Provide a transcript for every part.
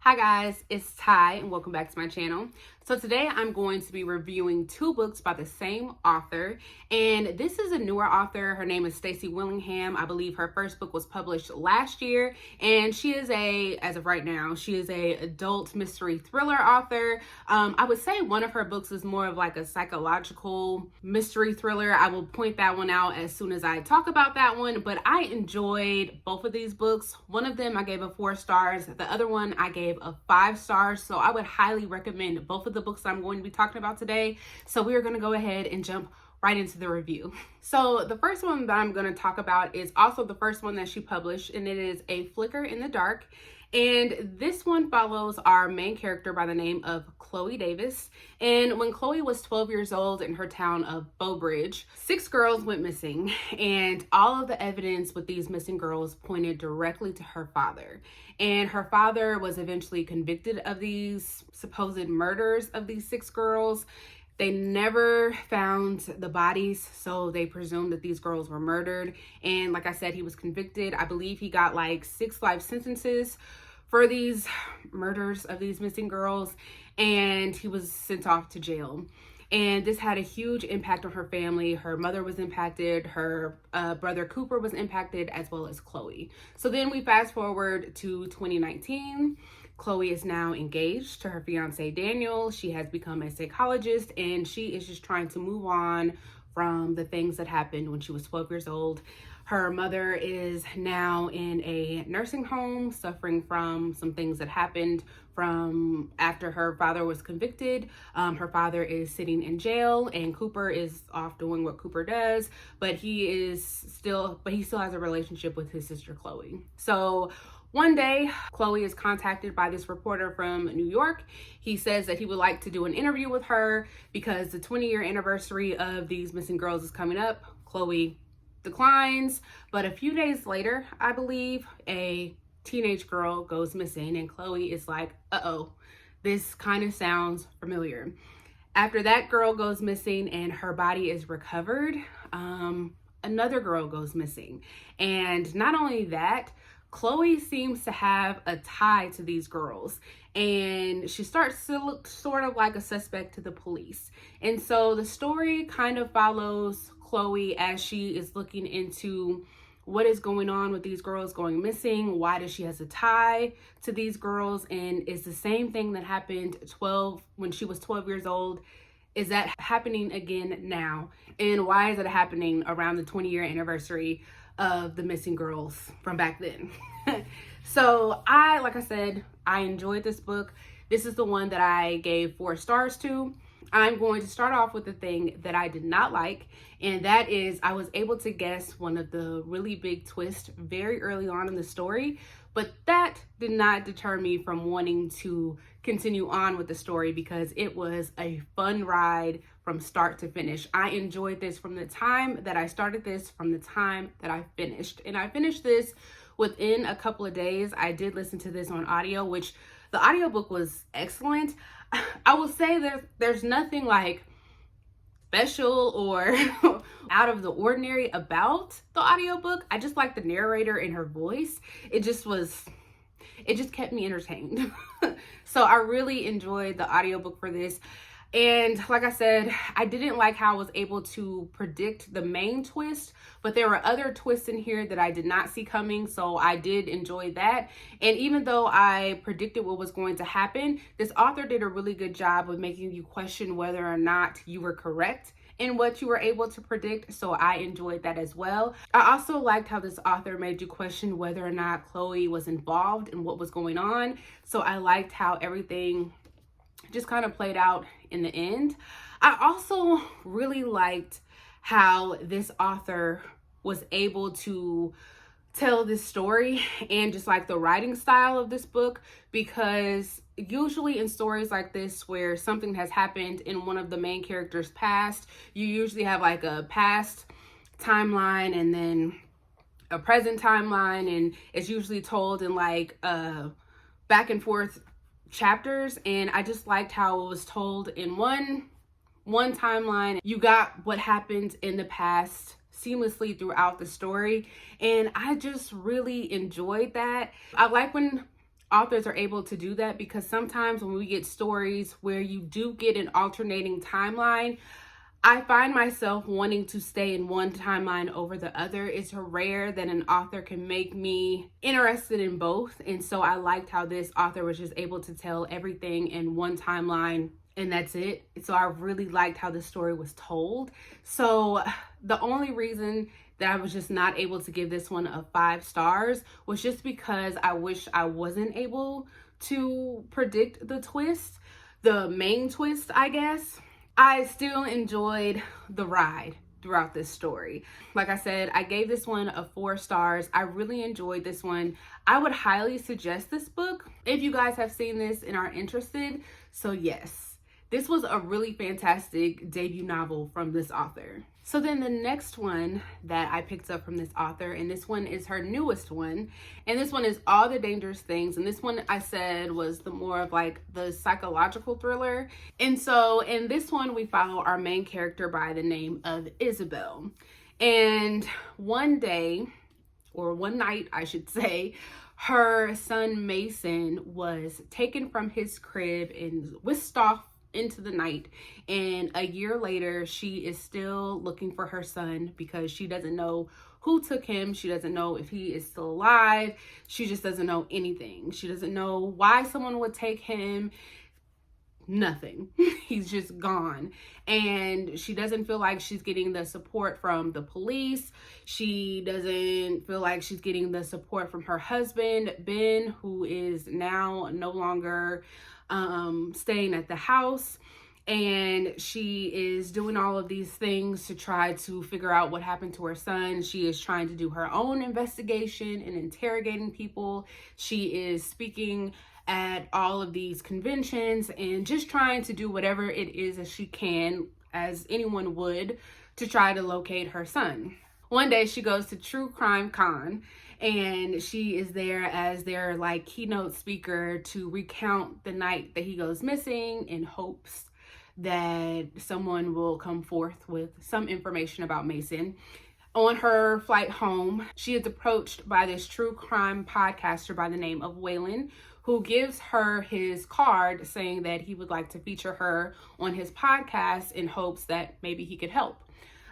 Hi guys, it's Ty and welcome back to my channel. So today I'm going to be reviewing two books by the same author, and this is a newer author. Her name is Stacy Willingham. I believe her first book was published last year, and she is as of right now, she is a adult mystery thriller author. I would say one of her books is more of like a psychological mystery thriller. I will point that one out as soon as I talk about that one, but I enjoyed both of these books. One of them I gave a 4 stars. The other one I gave a 5 stars. So I would highly recommend both of the books that I'm going to be talking about today. So we are going to go ahead and jump right into the review. So the first one that I'm going to talk about is also the first one that she published, and it is A Flicker in the Dark. And this one follows our main character by the name of Chloe Davis. And when Chloe was 12 years old in her town of Beaubridge, 6 girls went missing, and all of the evidence with these missing girls pointed directly to her father. And her father was eventually convicted of these supposed murders of these 6 girls. They never found the bodies, so they presumed that these girls were murdered. And like I said, he was convicted. I believe he got like 6 life sentences for these murders of these missing girls, and he was sent off to jail. And this had a huge impact on her family. Her mother was impacted, her brother Cooper was impacted, as well as Chloe. So then we fast forward to 2019. Chloe is now engaged to her fiance Daniel. She has become a psychologist, and she is just trying to move on from the things that happened when she was 12 years old. Her mother is now in a nursing home suffering from some things that happened from after her father was convicted. Her father is sitting in jail, and Cooper is off doing what Cooper does, but he still has a relationship with his sister Chloe. So one day, Chloe is contacted by this reporter from New York. He says that he would like to do an interview with her because the 20-year anniversary of these missing girls is coming up. Chloe declines, but a few days later, I believe, a teenage girl goes missing, and Chloe is like, uh-oh, this kind of sounds familiar. After that girl goes missing and her body is recovered, another girl goes missing. And not only that, Chloe seems to have a tie to these girls, and she starts to look sort of like a suspect to the police. And so the story kind of follows Chloe as she is looking into what is going on with these girls going missing. Why does she have a tie to these girls? And is the same thing that happened when she was 12 years old, is that happening again now? And why is it happening around the 20-year anniversary of the missing girls from back then? So like I said, I enjoyed this book. This is the one that I gave 4 stars to. I'm going to start off with the thing that I did not like, and that is I was able to guess one of the really big twists very early on in the story, but that did not deter me from wanting to continue on with the story because it was a fun ride from start to finish. I enjoyed this from the time that I started this, from the time that I finished. And I finished this within a couple of days. I did listen to this on audio, which the audiobook was excellent. I will say there's nothing like special or out of the ordinary about the audiobook. I just like the narrator and her voice. It just kept me entertained. So I really enjoyed the audiobook for this. And like I said, I didn't like how I was able to predict the main twist, but there were other twists in here that I did not see coming, so I did enjoy that. And even though I predicted what was going to happen, this author did a really good job of making you question whether or not you were correct in what you were able to predict, so I enjoyed that as well. I also liked how this author made you question whether or not Chloe was involved in what was going on, so I liked how everything just kind of played out in the end. I also really liked how this author was able to tell this story and just like the writing style of this book, because usually in stories like this where something has happened in one of the main characters' past, you usually have like a past timeline and then a present timeline, and it's usually told in like back and forth chapters. And I just liked how it was told in one timeline. You got what happened in the past seamlessly throughout the story, and I just really enjoyed that. I like when authors are able to do that, because sometimes when we get stories where you do get an alternating timeline, I find myself wanting to stay in one timeline over the other. It's rare that an author can make me interested in both. And so I liked how this author was just able to tell everything in one timeline, and that's it. So I really liked how the story was told. So the only reason that I was just not able to give this one a 5 stars was just because I wish I wasn't able to predict the twist, the main twist, I guess. I still enjoyed the ride throughout this story. Like I said, I gave this one a 4 stars. I really enjoyed this one. I would highly suggest this book if you guys have seen this and are interested. So yes, this was a really fantastic debut novel from this author. So then the next one that I picked up from this author, and this one is her newest one, and this one is All the Dangerous Things. And this one I said was the more of like the psychological thriller. And so in this one, we follow our main character by the name of Isabel. And one day, or one night, I should say, her son Mason was taken from his crib and whisked off into the night, and a year later she is still looking for her son because she doesn't know who took him. She doesn't know if he is still alive. She just doesn't know anything. She doesn't know why someone would take him. Nothing. He's just gone. And she doesn't feel like she's getting the support from the police. She doesn't feel like she's getting the support from her husband, Ben, who is now no longer staying at the house. And she is doing all of these things to try to figure out what happened to her son. She is trying to do her own investigation and interrogating people. She is speaking at all of these conventions and just trying to do whatever it is that she can, as anyone would, to try to locate her son. One day she goes to True Crime Con, and she is there as their like keynote speaker to recount the night that he goes missing, in hopes that someone will come forth with some information about Mason. On her flight home, she is approached by this true crime podcaster by the name of Waylon, who gives her his card saying that he would like to feature her on his podcast in hopes that maybe he could help.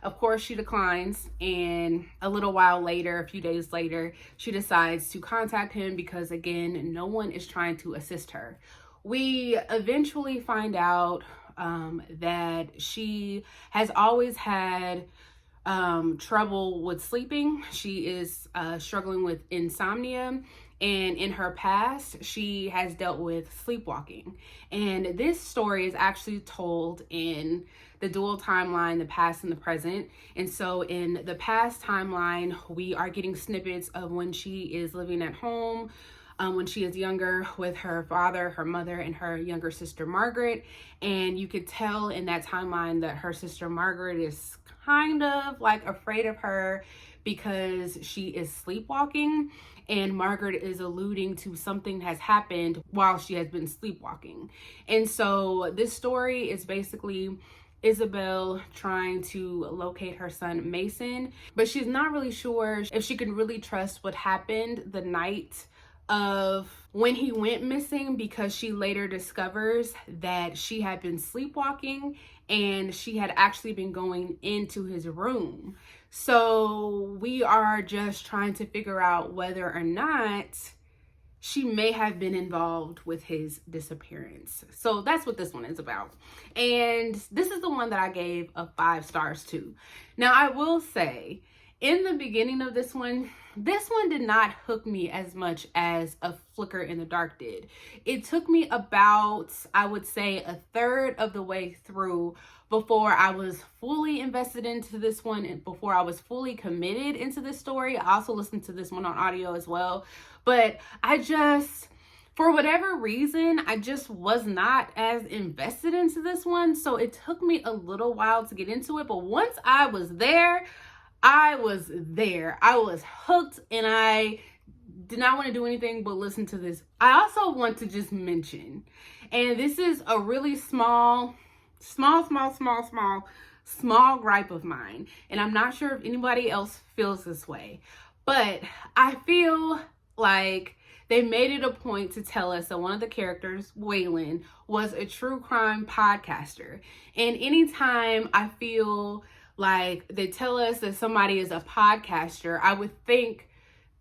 Of course, she declines, and a little while later, a few days later, she decides to contact him because, again, no one is trying to assist her. We eventually find out that she has always had trouble with sleeping. She is struggling with insomnia, and in her past she has dealt with sleepwalking. And this story is actually told in the dual timeline, the past and the present. And so in the past timeline, we are getting snippets of when she is living at home, when she is younger, with her father, her mother, and her younger sister Margaret. And you could tell in that timeline that her sister Margaret is kind of like afraid of her because she is sleepwalking, and Margaret is alluding to something has happened while she has been sleepwalking. And so this story is basically Isabel trying to locate her son Mason, but she's not really sure if she can really trust what happened the night of when he went missing, because she later discovers that she had been sleepwalking and she had actually been going into his room. So we are just trying to figure out whether or not she may have been involved with his disappearance. So that's what this one is about. And this is the one that I gave a 5 stars to. Now, I will say, in the beginning of this one did not hook me as much as A Flicker in the Dark did. It took me about, I would say, a third of the way through before I was fully invested into this one and before I was fully committed into this story. I also listened to this one on audio as well. But I just, for whatever reason, I just was not as invested into this one. So it took me a little while to get into it. But once I was there, I was there. I was hooked, and I did not want to do anything but listen to this. I also want to just mention, and this is a really small gripe of mine, and I'm not sure if anybody else feels this way, but I feel like they made it a point to tell us that one of the characters, Waylon, was a true crime podcaster. And anytime I feel like they tell us that somebody is a podcaster, I would think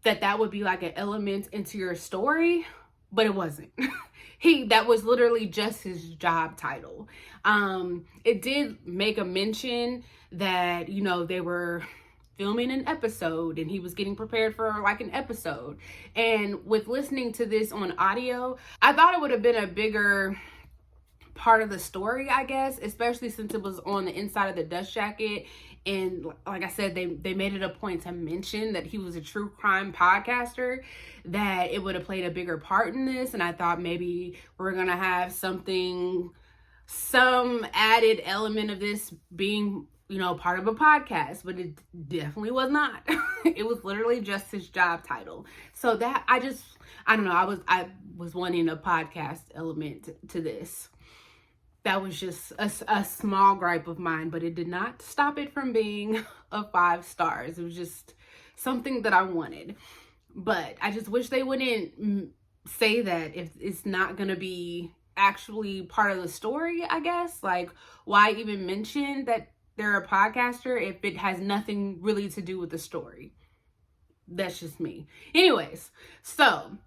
that that would be like an element into your story, but it wasn't. That was literally just his job title. It did make a mention that, you know, they were filming an episode and he was getting prepared for like an episode. And with listening to this on audio, I thought it would have been a bigger part of the story, I guess, especially since it was on the inside of the dust jacket. And like I said, they made it a point to mention that he was a true crime podcaster, that it would have played a bigger part in this. And I thought maybe we're going to have some added element of this being, you know, part of a podcast, but it definitely was not. It was literally just his job title. So that I don't know, I was wanting a podcast element to this. That was just a small gripe of mine, but it did not stop it from being a 5 stars. It was just something that I wanted. But I just wish they wouldn't say that if it's not going to be actually part of the story, I guess. Like, why even mention that they're a podcaster if it has nothing really to do with the story? That's just me. Anyways, so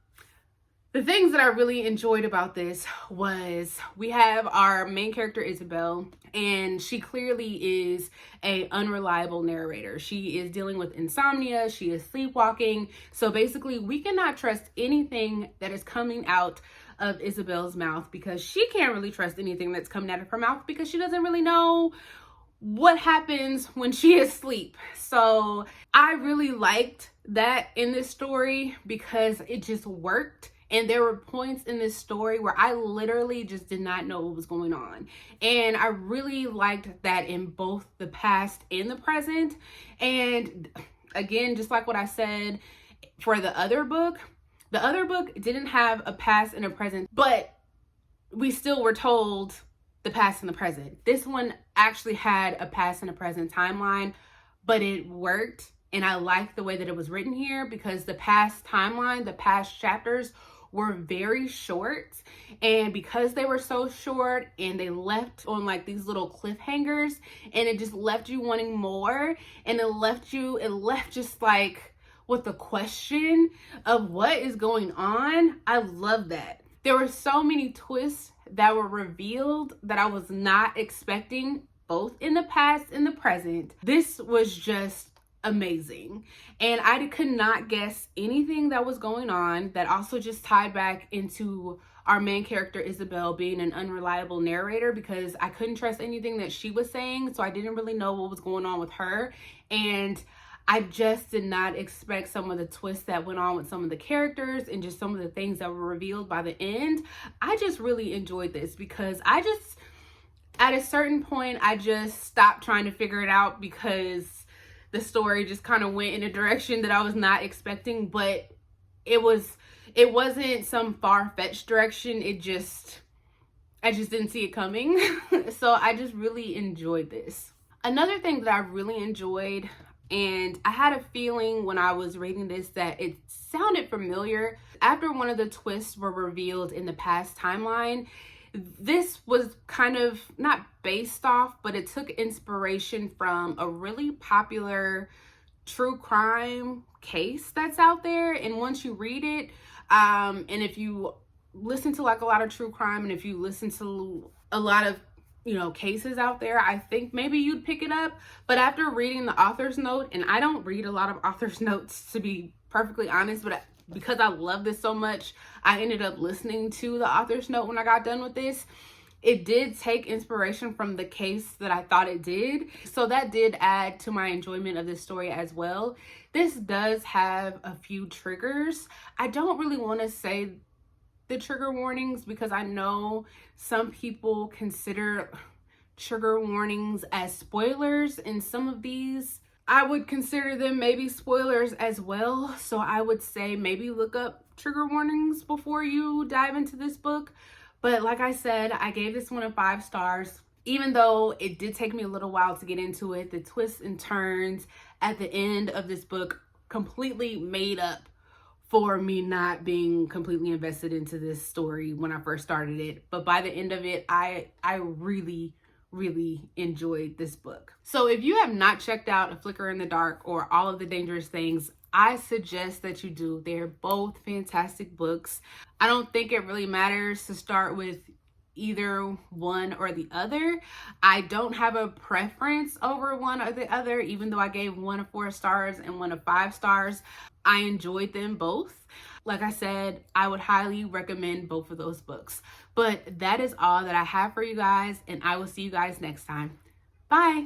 the things that I really enjoyed about this was we have our main character, Isabel, and she clearly is an unreliable narrator. She is dealing with insomnia. She is sleepwalking. So basically, we cannot trust anything that is coming out of Isabel's mouth because she can't really trust anything that's coming out of her mouth because she doesn't really know what happens when she is asleep. So I really liked that in this story because it just worked. And there were points in this story where I literally just did not know what was going on. And I really liked that in both the past and the present. And again, just like what I said for the other book didn't have a past and a present, but we still were told the past and the present. This one actually had a past and a present timeline, but it worked. And I liked the way that it was written here because the past timeline, the past chapters were very short, and because they were so short and they left on like these little cliffhangers, and it just left you wanting more, and it left just like with the question of what is going on. I love that. There were so many twists that were revealed that I was not expecting, both in the past and the present. This was just amazing, and I could not guess anything that was going on. That also just tied back into our main character Isabel being an unreliable narrator because I couldn't trust anything that she was saying, so I didn't really know what was going on with her. And I just did not expect some of the twists that went on with some of the characters and just some of the things that were revealed by the end. I just really enjoyed this because at a certain point I just stopped trying to figure it out because the story just kind of went in a direction that I was not expecting, but it wasn't some far-fetched direction. I just didn't see it coming. So I just really enjoyed this. Another thing that I really enjoyed, and I had a feeling when I was reading this that it sounded familiar, after one of the twists were revealed in the past timeline, this was kind of not based off, but it took inspiration from a really popular true crime case that's out there. And once you read it, and if you listen to like a lot of true crime, and if you listen to a lot of, you know, cases out there, I think maybe you'd pick it up. But after reading the author's note, and I don't read a lot of author's notes to be perfectly honest, but because I love this so much, I ended up listening to the author's note when I got done with this. It did take inspiration from the case that I thought it did. So that did add to my enjoyment of this story as well. This does have a few triggers. I don't really want to say the trigger warnings because I know some people consider trigger warnings as spoilers, and some of these I would consider them maybe spoilers as well. So I would say maybe look up trigger warnings before you dive into this book. But like I said, I gave this one a 5 stars. Even though it did take me a little while to get into it, the twists and turns at the end of this book completely made up for me not being completely invested into this story when I first started it. But by the end of it, I really enjoyed this book. So if you have not checked out A Flicker in the Dark or All of the Dangerous Things, I suggest that you do. They're both fantastic books. I don't think it really matters to start with either one or the other. I don't have a preference over one or the other, even though I gave one of 4 stars and one of 5 stars. I enjoyed them both. Like I said, I would highly recommend both of those books. But that is all that I have for you guys, and I will see you guys next time. Bye.